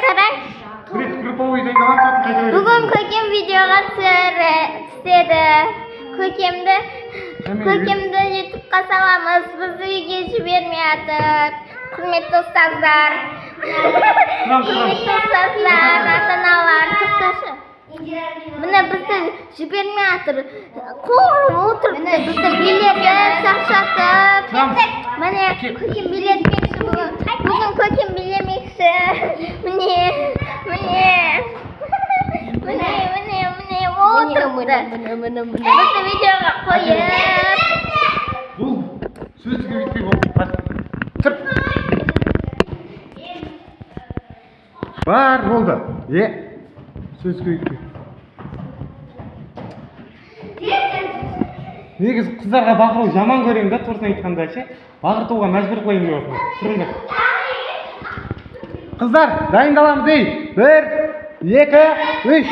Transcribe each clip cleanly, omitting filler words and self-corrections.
qarang. Bugun ko'kim videoga tushdi. Ko'kimni YouTube'ga solamiz. Bizni uyga jibirmayapti. Hurmatli ustozlar. Hurmatli ustozlar, ota-onalar, to'xtashi. Buni bizni jibirmayapti. Qo'rib o'tiribdi. Bizni biletga saqshatib. Mana ko'kim bilet bersin bugun. Bugun ko'kim bilemoqchi. Mana o'tiribdi. Bizni videoga qo'yib. Bu so'zga bitmay bo'ldi. Tur. Var bo'ldi. So'zga bitmay. Негізі қыздарға бақыру жаман көремін да, тосын айтқанда бақыртуға мәжбүр қойын деп отырмын. Тұрыңдар. Қыздар, дайындаламыз ей. 1, 2, 3.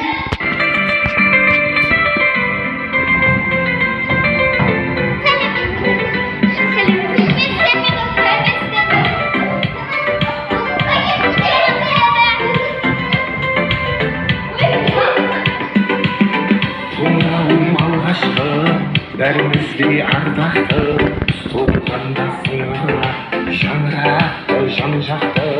Бәрімізге ардақты, соғылғанда сыңғыра, шаңырақты, жан-жақты,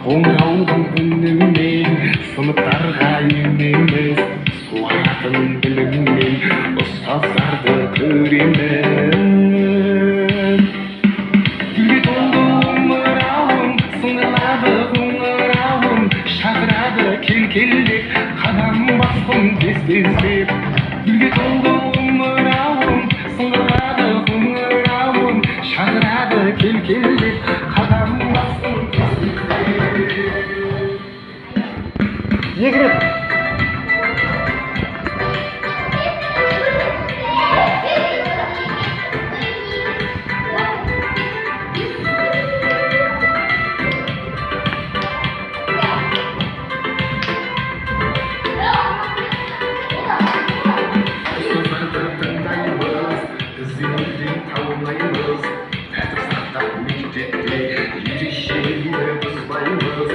қоңыраудың үнімен, сыныптарға енеміз, суаратын біліммен, ұстаздарды көреміз. Гүлге толды ымырауым, сыңғылады қоңырауым, шақырады кел-келдеп, қадам басқым тез-тездеп. Гүлге толды кел-келдеп, қадам басым Егіріп. Сөздерді тыңдаймыз, ізденуден таумаймыз. Мектепте ерекшелікті бұзбаймыз.